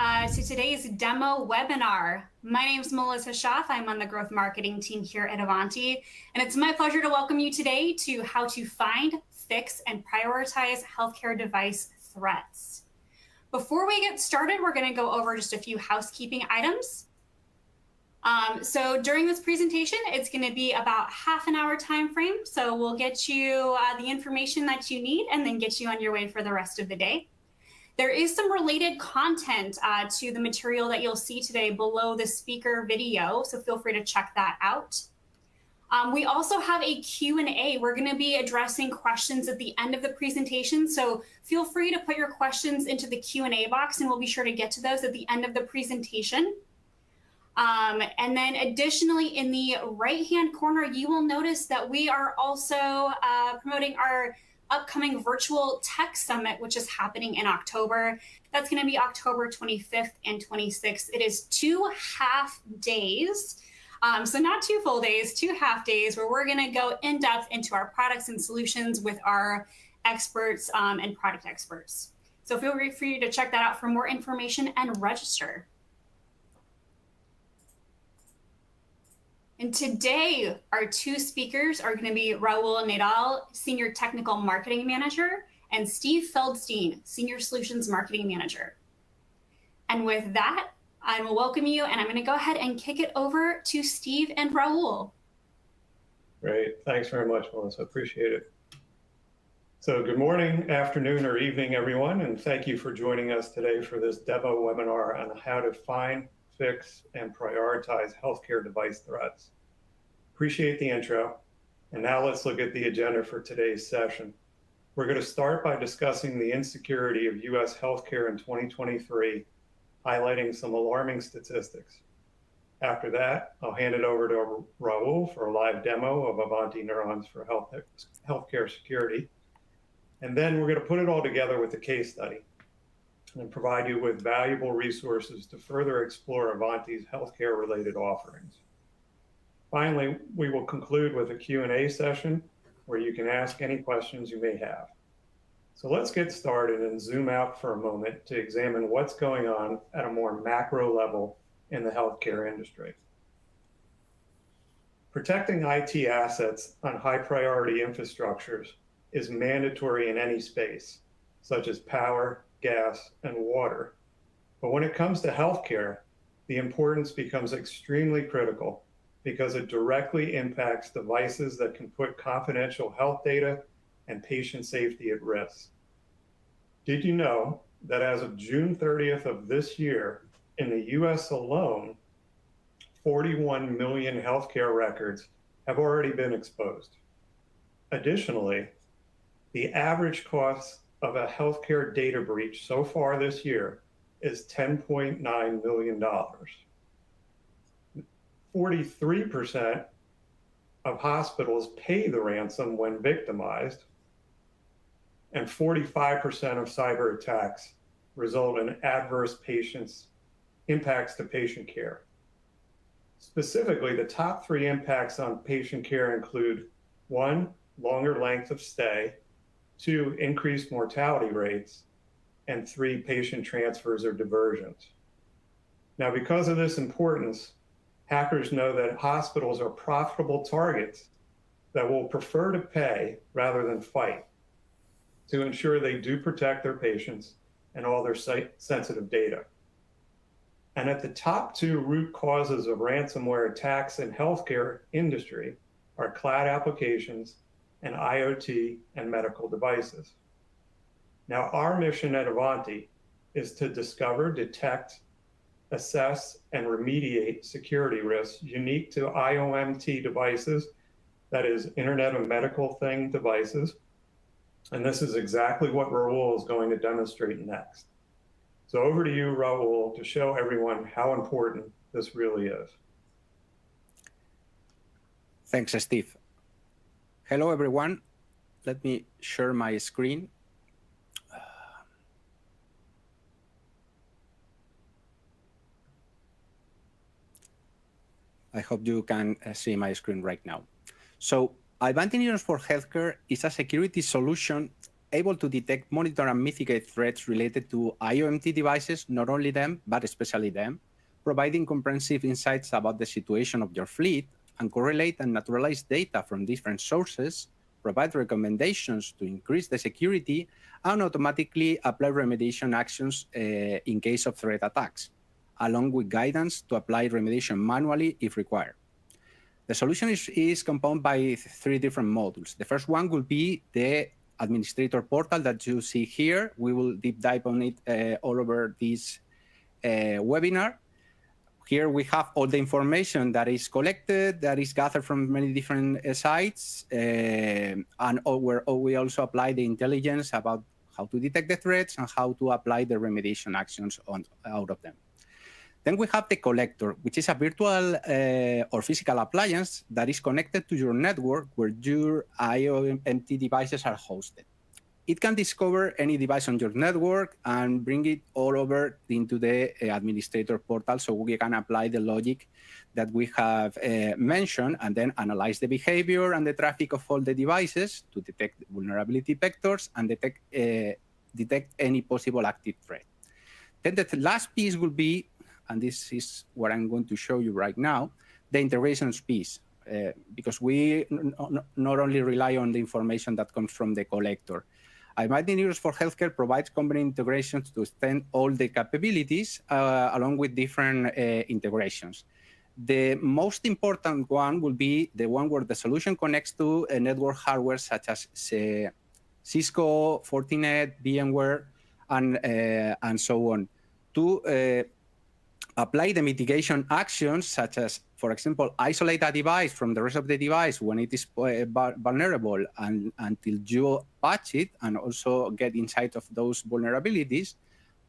to today's demo webinar. My name is Melissa Schaff. I'm on the growth marketing team here at Ivanti, and it's my pleasure to welcome you today to how to find, fix, and prioritize healthcare device threats. Before we get started, we're going to go over just a few housekeeping items. So during this presentation, it's going to be about half an hour time frame. So we'll get you the information that you need and then get you on your way for the rest of the day. There is some related content to the material that you'll see today below the speaker video, so feel free to check that out. We also have a Q&A. We're going to be addressing questions at the end of the presentation, so feel free to put your questions into the Q&A box, and we'll be sure to get to those at the end of the presentation. And then additionally, in the right-hand corner, you will notice that we are also promoting our upcoming virtual tech summit, which is happening in October. That's going to be October 25th and 26th. It is 2 half days. So not 2 full days, 2 half days, where we're going to go in depth into our products and solutions with our experts and product experts. So feel free for you to check that out for more information and register. And today, our 2 speakers are going to be Raul Nadal, Senior Technical Marketing Manager, and Steve Feldstein, Senior Solutions Marketing Manager. And with that, I will welcome you, and I'm going to go ahead and kick it over to Steve and Raul. Great. Thanks very much, Melissa. Appreciate it. So good morning, afternoon, or evening, everyone, and thank you for joining us today for this demo webinar on how to find, fix, and prioritize healthcare device threats. Appreciate the intro. And now let's look at the agenda for today's session. We're going to start by discussing the insecurity of U.S. healthcare in 2023, highlighting some alarming statistics. After that, I'll hand it over to Raul for a live demo of Ivanti neurons for healthcare security. And then we're going to put it all together with a case study and provide you with valuable resources to further explore Ivanti's healthcare-related offerings. Finally, we will conclude with a Q&A session where you can ask any questions you may have. So let's get started and zoom out for a moment to examine what's going on at a more macro level in the healthcare industry. Protecting IT assets on high-priority infrastructures is mandatory in any space, such as power, gas, and water. But when it comes to healthcare, the importance becomes extremely critical because it directly impacts devices that can put confidential health data and patient safety at risk. Did you know that as of June 30th of this year, in the US alone, 41 million healthcare records have already been exposed? Additionally, the average cost of a healthcare data breach so far this year is $10.9 million. 43% of hospitals pay the ransom when victimized, and 45% of cyber attacks result in adverse impacts to patient care. Specifically, the top 3 impacts on patient care include 1, longer length of stay, 2, increased mortality rates, and 3, patient transfers or diversions. Now, because of this importance, hackers know that hospitals are profitable targets that will prefer to pay rather than fight to ensure they do protect their patients and all their sensitive data. And at the top 2 root causes of ransomware attacks in healthcare industry are cloud applications and IoT and medical devices. Now, our mission at Ivanti is to discover, detect, assess, and remediate security risks unique to IoMT devices, that is Internet of Medical Thing devices. And this is exactly what Raul is going to demonstrate next. So over to you, Raul, to show everyone how important this really is. Thanks, Steve. Hello, everyone. Let me share my screen. I hope you can see my screen right now. So Ivanti Neurons for Healthcare is a security solution able to detect, monitor, and mitigate threats related to IoT devices, not only them, but especially them, providing comprehensive insights about the situation of your fleet, and correlate and naturalize data from different sources, provide recommendations to increase the security, and automatically apply remediation actions in case of threat attacks, along with guidance to apply remediation manually if required. The solution is composed by 3 different modules. The first one will be the administrator portal that you see here. We will deep dive on it all over this webinar. Here we have all the information that is collected, that is gathered from many different sites, and where we also apply the intelligence about how to detect the threats and how to apply the remediation actions out of them. Then we have the collector, which is a virtual or physical appliance that is connected to your network where your IoT devices are hosted. It can discover any device on your network and bring it all over into the administrator portal, so we can apply the logic that we have mentioned and then analyze the behavior and the traffic of all the devices to detect vulnerability vectors and detect any possible active threat. Then the last piece will be, and this is what I'm going to show you right now, the integrations piece, because we not only rely on the information that comes from the collector. Ivanti News for Healthcare provides common integrations to extend all the capabilities along with different integrations. The most important one will be the one where the solution connects to a network hardware such as Cisco, Fortinet, VMware, and so on, to apply the mitigation actions such as, for example, isolate a device from the rest of the device when it is vulnerable until you patch it and also get insight of those vulnerabilities,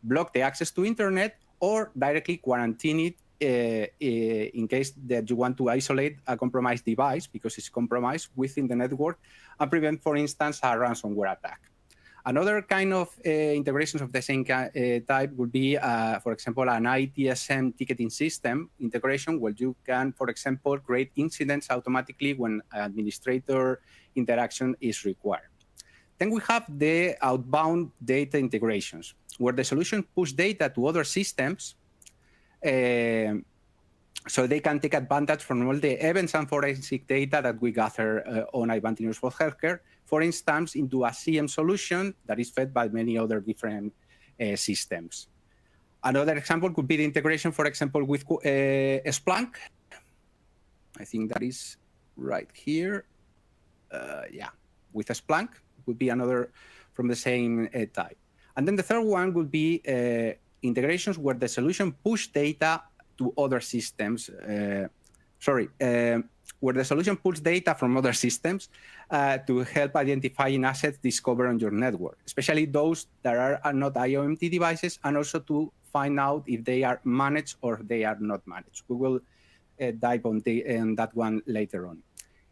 block the access to internet, or directly quarantine it in case that you want to isolate a compromised device because it's compromised within the network and prevent, for instance, a ransomware attack. Another kind of integrations of the same type would be, for example, an ITSM ticketing system integration where you can, for example, create incidents automatically when administrator interaction is required. Then we have the outbound data integrations where the solution push data to other systems so they can take advantage from all the events and forensic data that we gather on Ivanti News for Healthcare, for instance, into a CM solution that is fed by many other different systems. Another example could be the integration, for example, with Splunk. I think that is right here. Yeah, with Splunk would be another from the same type. And then the third one would be integrations where the solution push data to other systems. Where the solution pulls data from other systems to help identifying assets discovered on your network, especially those that are not IoT devices, and also to find out if they are managed or they are not managed. We will dive on that one later on.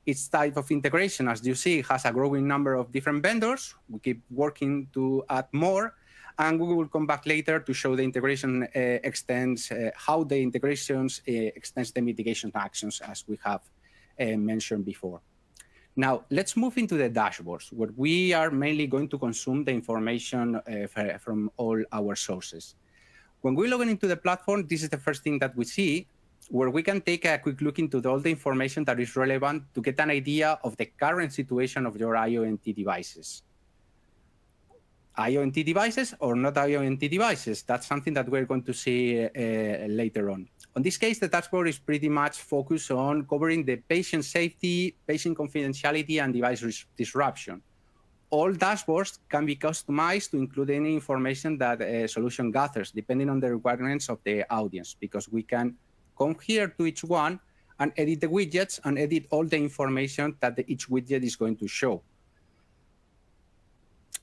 Each type of integration, as you see, has a growing number of different vendors. We keep working to add more, and we will come back later to show the integration extends, how the integrations extends the mitigation actions as we have mentioned before. Now, let's move into the dashboards, where we are mainly going to consume the information from all our sources. When we log into the platform, this is the first thing that we see, where we can take a quick look into all the information that is relevant to get an idea of the current situation of your IoT devices. IoT devices or not IoT devices, that's something that we're going to see later on. In this case, the dashboard is pretty much focused on covering the patient safety, patient confidentiality, and device disruption. All dashboards can be customized to include any information that a solution gathers, depending on the requirements of the audience, because we can come here to each one and edit the widgets and edit all the information that each widget is going to show.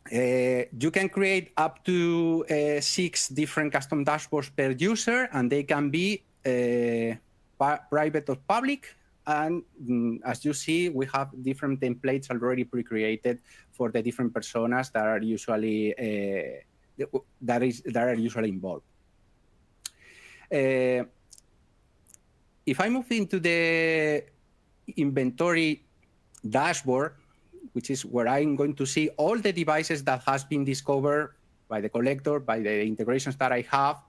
You can create up to 6 different custom dashboards per user, and they can be private or public. And as you see, we have different templates already pre-created for the different personas that are usually involved. If I move into the inventory dashboard, which is where I'm going to see all the devices that has been discovered by the collector, by the integrations that I have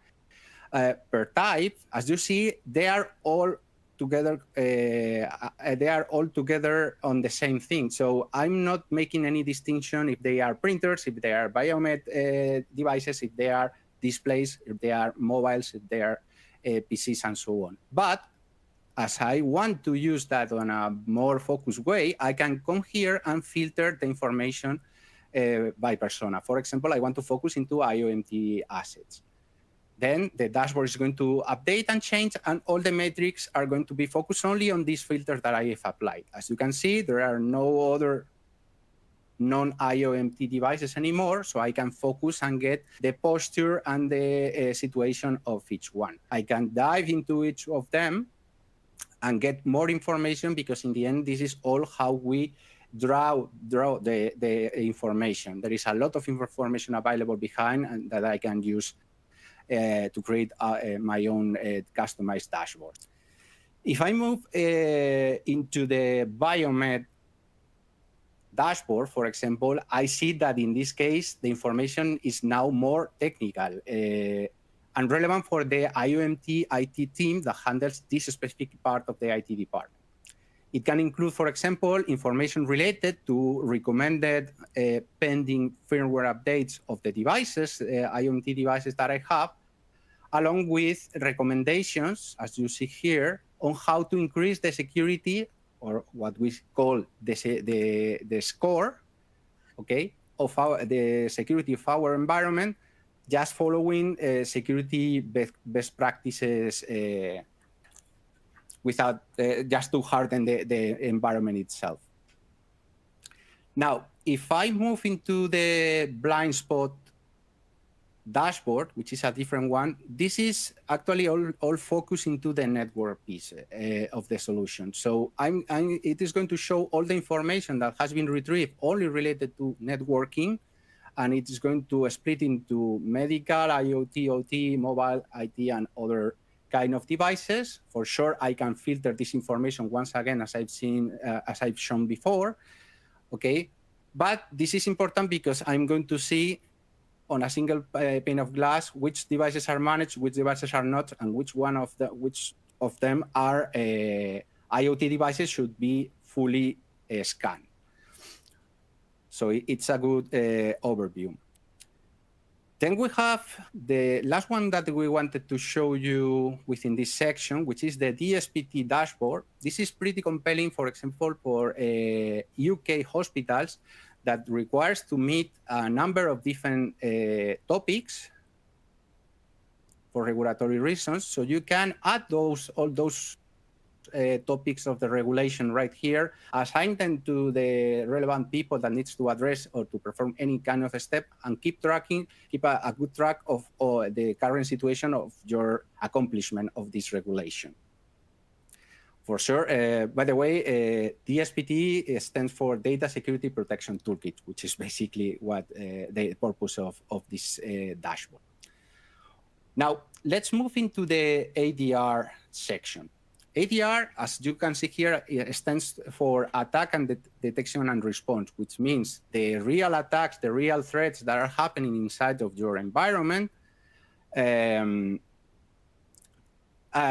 per type. As you see, they are all together. They are all together on the same thing. So I'm not making any distinction if they are printers, if they are biomed devices, if they are displays, if they are mobiles, if they are PCs, and so on. But as I want to use that on a more focused way, I can come here and filter the information by persona. For example, I want to focus into IOMT assets. Then the dashboard is going to update and change, and all the metrics are going to be focused only on these filters that I have applied. As you can see, there are no other non-IOMT devices anymore, so I can focus and get the posture and the situation of each one. I can dive into each of them and get more information, because in the end, this is all how we draw the information. There is a lot of information available behind, and that I can use to create my own customized dashboard. If I move into the Biomed dashboard, for example, I see that in this case, the information is now more technical and relevant for the IOMT IT team that handles this specific part of the IT department. It can include, for example, information related to recommended pending firmware updates of the devices, IoT devices that I have, along with recommendations, as you see here, on how to increase the security, or what we call the score, okay, of the security of our environment, just following security best practices without just to harden the environment itself. Now, if I move into the blind spot dashboard, which is a different one, this is actually all focused into the network piece of the solution. So it is going to show all the information that has been retrieved only related to networking, and it is going to split into medical, IoT, OT, mobile, IT, and other kind of devices. For sure, I can filter this information once again, as I've shown before, okay? But this is important because I'm going to see on a single pane of glass which devices are managed, which devices are not, and which of them are IoT devices should be fully scanned. So it's a good overview. Then we have the last one that we wanted to show you within this section, which is the DSPT dashboard. This is pretty compelling, for example, for UK hospitals that requires to meet a number of different topics for regulatory reasons. So you can add all those topics of the regulation right here, assign them to the relevant people that needs to address or to perform any kind of a step, and keep a good track of the current situation of your accomplishment of this regulation. For sure, by the way, DSPT stands for Data Security Protection Toolkit, which is basically what the purpose of this dashboard. Now, let's move into the ADR section. ADR, as you can see here, stands for Attack and Detection and Response, which means the real attacks, the real threats that are happening inside of your environment,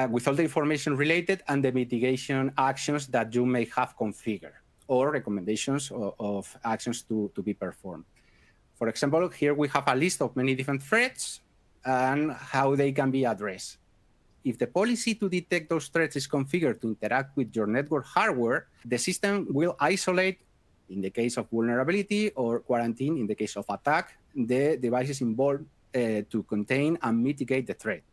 with all the information related and the mitigation actions that you may have configured, or recommendations of actions to be performed. For example, here we have a list of many different threats and how they can be addressed. If the policy to detect those threats is configured to interact with your network hardware, the system will isolate, in the case of vulnerability, or quarantine, in the case of attack, the devices involved to contain and mitigate the threat.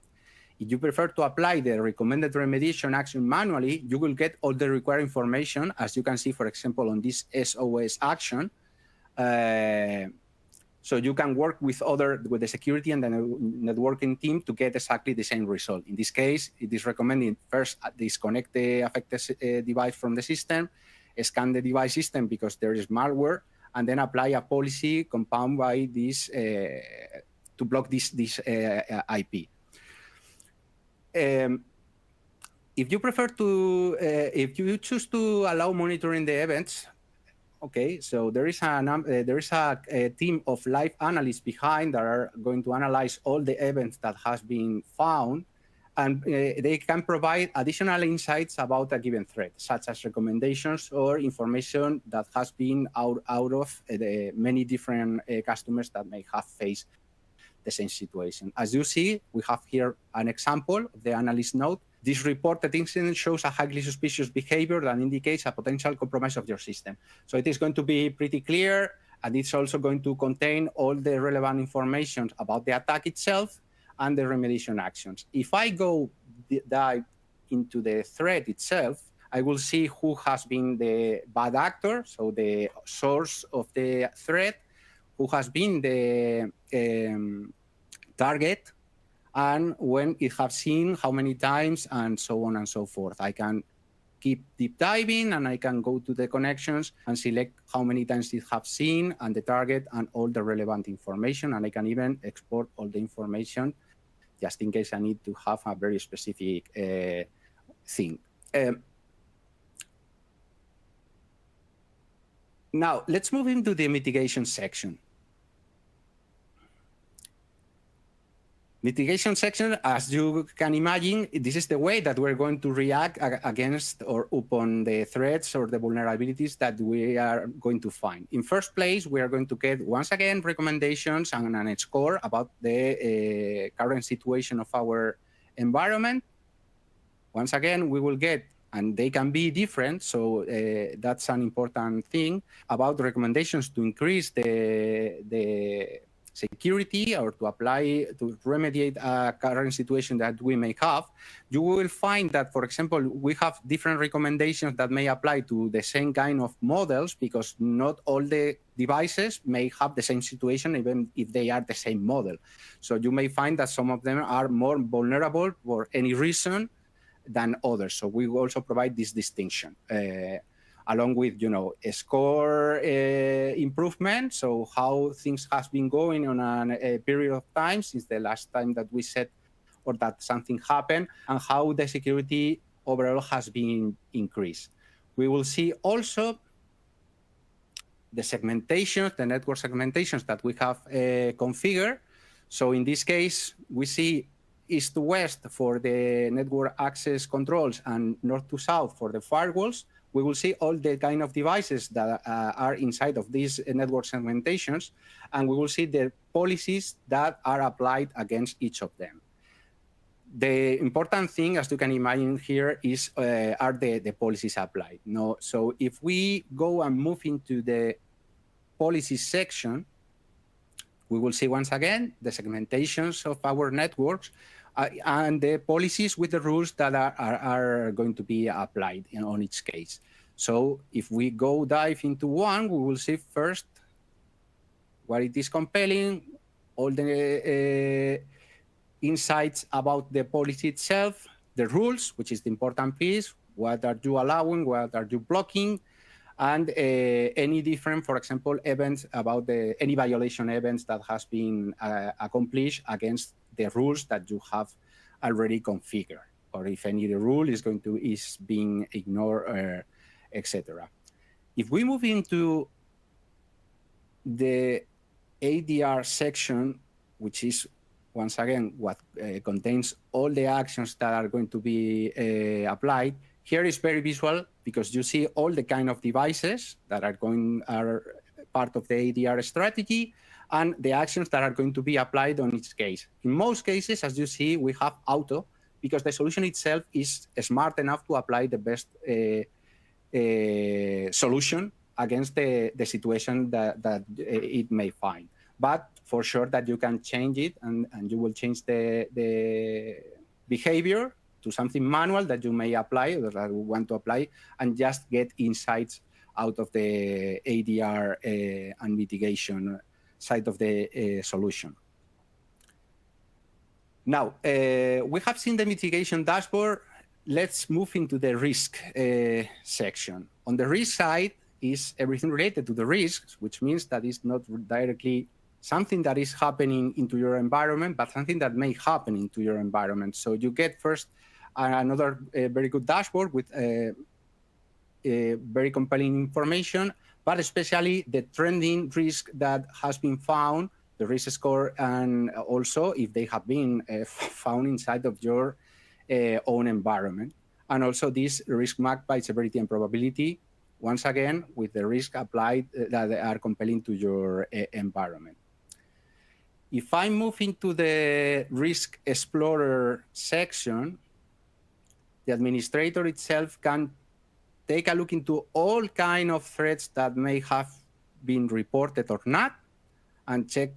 If you prefer to apply the recommended remediation action manually, you will get all the required information, as you can see, for example, on this SOS action. So you can work with the security and the networking team to get exactly the same result. In this case, it is recommended first disconnect the affected device from the system, scan the device system because there is malware, and then apply a policy compound by this to block this IP. If you choose to allow monitoring the events Okay, so there is a team of live analysts behind that are going to analyze all the events that has been found, and they can provide additional insights about a given threat, such as recommendations or information that has been out of the many different customers that may have faced the same situation. As you see, we have here an example of the analyst note. This reported incident shows a highly suspicious behavior that indicates a potential compromise of your system. So it is going to be pretty clear, and it's also going to contain all the relevant information about the attack itself and the remediation actions. If I go dive into the threat itself, I will see who has been the bad actor, so the source of the threat, who has been the target, and when it has seen, how many times, and so on and so forth. I can keep deep diving, and I can go to the connections and select how many times it has seen and the target and all the relevant information. And I can even export all the information just in case I need to have a very specific thing. Now, let's move into the mitigation section. Mitigation section, as you can imagine, this is the way that we're going to react against or upon the threats or the vulnerabilities that we are going to find. In first place, we are going to get, once again, recommendations and a score about the current situation of our environment. Once again, we will get, and they can be different, so that's an important thing, about recommendations to increase the security or to apply, to remediate a current situation that we may have. You will find that, for example, we have different recommendations that may apply to the same kind of models, because not all the devices may have the same situation, even if they are the same model. So you may find that some of them are more vulnerable for any reason than others. So we also provide this distinction. Along with, a score improvement, so how things have been going on a period of time since the last time that we said or that something happened, and how the security overall has been increased. We will see also the segmentations, the network segmentations that we have configured. So in this case, we see east to west for the network access controls and north to south for the firewalls. We will see all the kind of devices that are inside of these network segmentations, and we will see the policies that are applied against each of them. The important thing, as you can imagine here, is are the policies applied. No, so if we go and move into the policies section, we will see once again the segmentations of our networks and the policies with the rules that are going to be applied on each case. So if we go dive into one, we will see first what it is compelling, all the insights about the policy itself, the rules, which is the important piece, what are you allowing, what are you blocking, and any different, for example, events about any violation events that has been accomplished against the rules that you have already configured, or if any rule is being ignored, etc. If we move into the ADR section, which is once again what contains all the actions that are going to be applied, here is very visual because you see all the kind of devices that are part of the ADR strategy and the actions that are going to be applied on each case. In most cases, as you see, we have auto because the solution itself is smart enough to apply the best solution against the situation that it may find. But for sure that you can change it and you will change the behavior to something manual that you may apply or that you want to apply and just get insights out of the ADR and mitigation side of the solution. Now, we have seen the mitigation dashboard. Let's move into the risk section. On the risk side is everything related to the risks, which means that it's not directly something that is happening into your environment, but something that may happen into your environment. So you get first another very good dashboard with very compelling information, but especially the trending risk that has been found, the risk score, and also if they have been found inside of your own environment. And also this risk marked by severity and probability, once again, with the risk applied that are compelling to your environment. If I move into the Risk Explorer section, the administrator itself can take a look into all kinds of threats that may have been reported or not, and check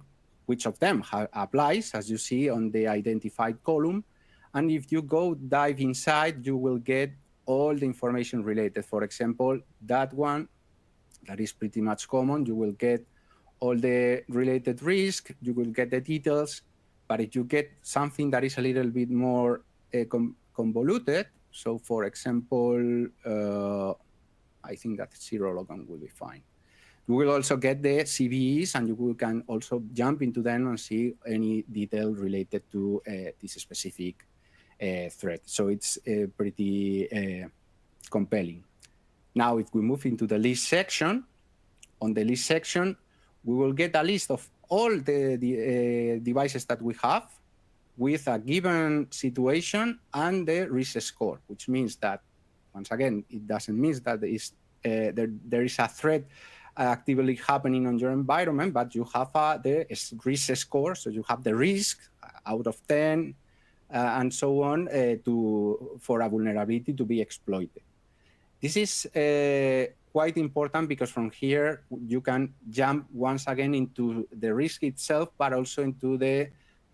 which of them applies, as you see on the identified column. And if you go dive inside, you will get all the information related. For example, that one, that is pretty much common. You will get all the related risk, you will get the details. But if you get something that is a little bit more convoluted, so for example, I think that zero logon will be fine. You will also get the CVEs, and you can also jump into them and see any detail related to this specific threat. So it's pretty compelling. Now, if we move into the list section, on the list section, we will get a list of all the devices that we have with a given situation and the risk score, which means that, once again, it doesn't mean that there is a threat actively happening on your environment, but you have the risk score, so you have the risk out of 10 and so on for a vulnerability to be exploited. This is quite important because from here you can jump once again into the risk itself, but also into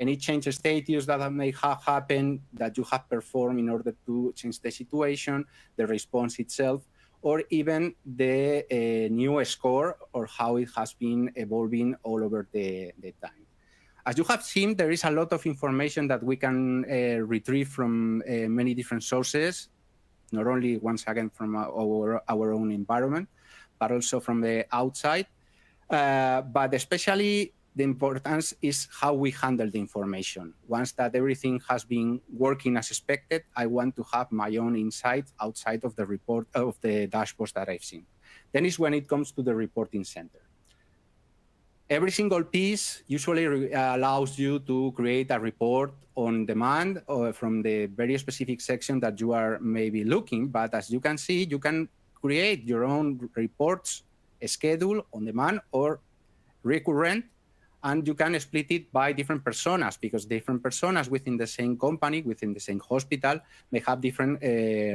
any change status that may have happened that you have performed in order to change the situation, the response itself, or even the new score or how it has been evolving all over the time. As you have seen, there is a lot of information that we can retrieve from many different sources, not only, once again, from our own environment, but also from the outside. But especially the importance is how we handle the information. Once that everything has been working as expected, I want to have my own insights outside of the report of the dashboards that I've seen. Then is when it comes to the reporting center. Every single piece usually allows you to create a report on demand or from the very specific section that you are maybe looking. But as you can see, you can create your own reports, schedule, on demand, or recurrent. And you can split it by different personas, because different personas within the same company, within the same hospital, may have different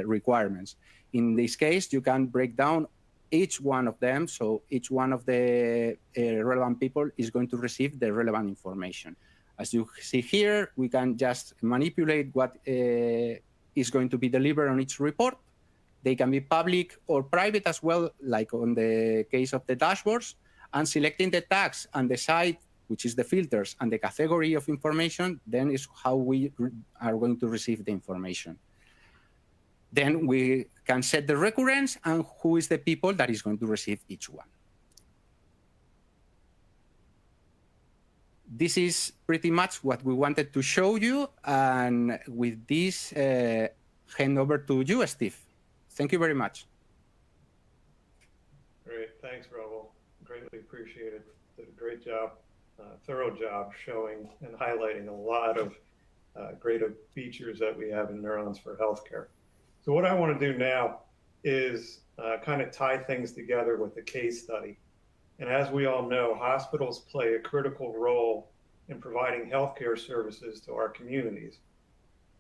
requirements. In this case, you can break down each one of them, so each one of the relevant people is going to receive the relevant information. As you see here, we can just manipulate what is going to be delivered on each report. They can be public or private as well, like on the case of the dashboards, and selecting the tags and the site, which is the filters, and the category of information, then is how we are going to receive the information. Then we can set the recurrence and who is the people that is going to receive each one. This is pretty much what we wanted to show you. And with this, hand over to you, Steve. Thank you very much. Great, thanks, Raul. Greatly appreciated. Did a great job, thorough job showing and highlighting a lot of great features that we have in Neurons for Healthcare. So what I want to do now is kind of tie things together with the case study. And as we all know, hospitals play a critical role in providing healthcare services to our communities.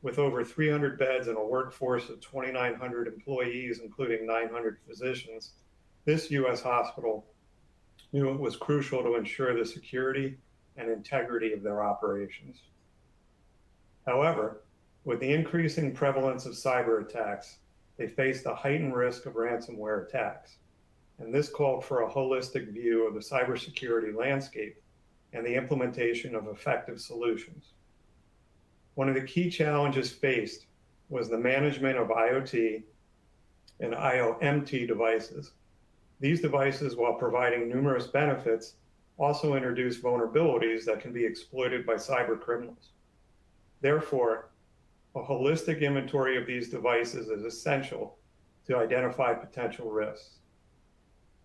With over 300 beds and a workforce of 2,900 employees, including 900 physicians, this U.S. hospital knew it was crucial to ensure the security and integrity of their operations. However, with the increasing prevalence of cyber attacks, they faced a heightened risk of ransomware attacks. And this called for a holistic view of the cybersecurity landscape and the implementation of effective solutions. One of the key challenges faced was the management of IoT and IoMT devices. These devices, while providing numerous benefits, also introduce vulnerabilities that can be exploited by cyber criminals. Therefore, a holistic inventory of these devices is essential to identify potential risks.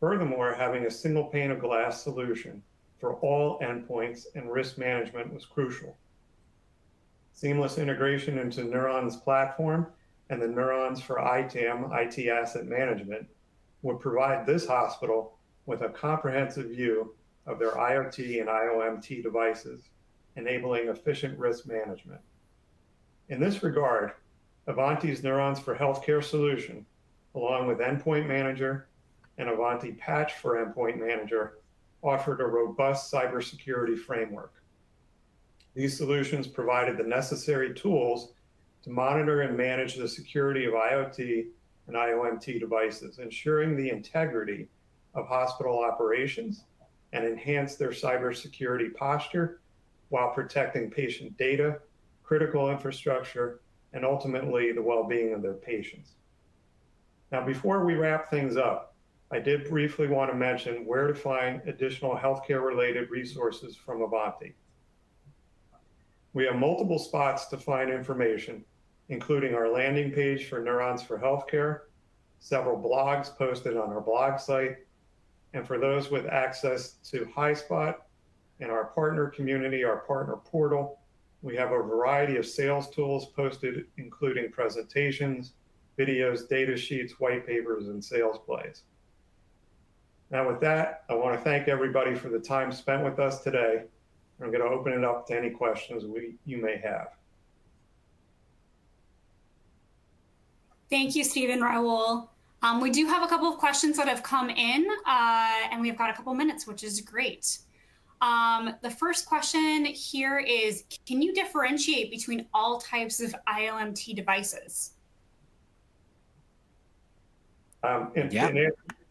Furthermore, having a single pane of glass solution for all endpoints and risk management was crucial. Seamless integration into Neuron's platform and the Neurons for ITAM, IT Asset Management, would provide this hospital with a comprehensive view of their IoT and IOMT devices, enabling efficient risk management. In this regard, Ivanti's Neurons for Healthcare solution, along with Endpoint Manager and Ivanti Patch for Endpoint Manager, offered a robust cybersecurity framework. These solutions provided the necessary tools to monitor and manage the security of IoT and IOMT devices, ensuring the integrity of hospital operations and enhance their cybersecurity posture while protecting patient data, critical infrastructure, and ultimately the well-being of their patients. Now, before we wrap things up, I did briefly want to mention where to find additional healthcare-related resources from Ivanti. We have multiple spots to find information, including our landing page for Neurons for Healthcare, several blogs posted on our blog site, and for those with access to Highspot and our partner community, our partner portal, we have a variety of sales tools posted, including presentations, videos, data sheets, white papers, and sales plays. Now with that, I want to thank everybody for the time spent with us today. I'm going to open it up to any questions you may have. Thank you, Steve and Raul. We do have a couple of questions that have come in, and we've got a couple minutes, which is great. The first question here is, can you differentiate between all types of IOMT devices?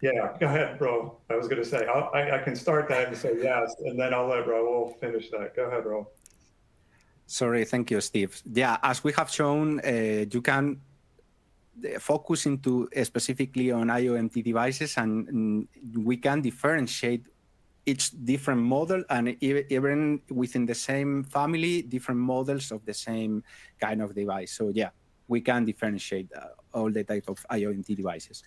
Yeah, go ahead, bro. I was going to say, I can start that and say yes, and then I'll let Raul finish that. Go ahead, Raul. Sorry, thank you, Steve. Yeah, as we have shown, you can focus into specifically on IOMT devices, and we can differentiate each different model, and even within the same family, different models of the same kind of device. So yeah, we can differentiate all the type of IOMT devices.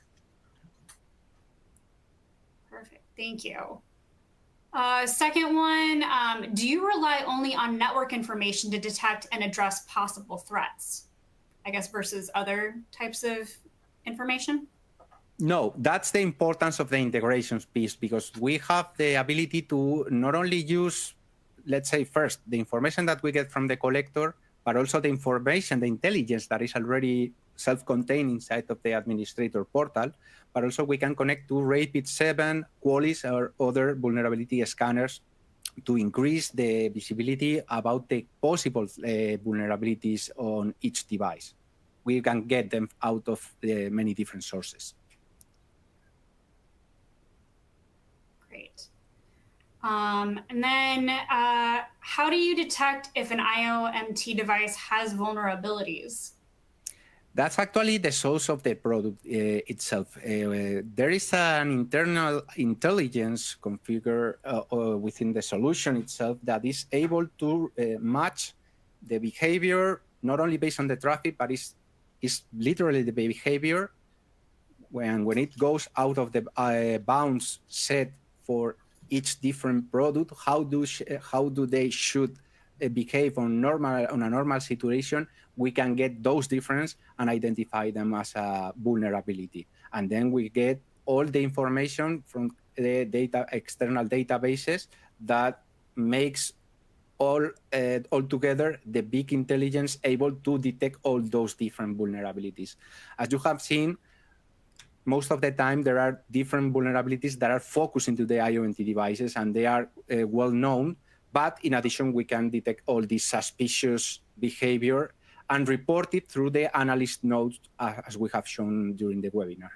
Perfect, thank you. Second one, do you rely only on network information to detect and address possible threats, I guess, versus other types of information? No, that's the importance of the integrations piece, because we have the ability to not only use, let's say, first, the information that we get from the collector, but also the information, the intelligence that is already self-contained inside of the administrator portal, but also we can connect to Rapid7, Qualys, or other vulnerability scanners to increase the visibility about the possible vulnerabilities on each device. We can get them out of many different sources. Great. And then how do you detect if an IOMT device has vulnerabilities? That's actually the source of the product itself. There is an internal intelligence configured within the solution itself that is able to match the behavior, not only based on the traffic, but is literally the behavior when it goes out of the bounds set for each different product. How do they should behave on a normal situation? We can get those differences and identify them as a vulnerability, and then we get all the information from the external databases that makes all together the big intelligence able to detect all those different vulnerabilities. As you have seen, most of the time there are different vulnerabilities that are focused into the IOMT devices, and they are well known. But in addition, we can detect all this suspicious behavior and report it through the analyst notes, as we have shown during the webinar.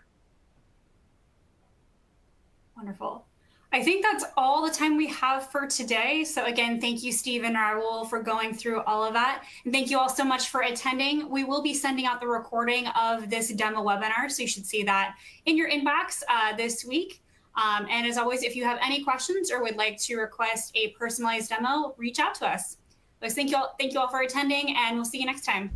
Wonderful. I think that's all the time we have for today. So again, thank you, Steve and Raul, for going through all of that. And thank you all so much for attending. We will be sending out the recording of this demo webinar, so you should see that in your inbox this week. And as always, if you have any questions or would like to request a personalized demo, reach out to us. Thank you all for attending, and we'll see you next time.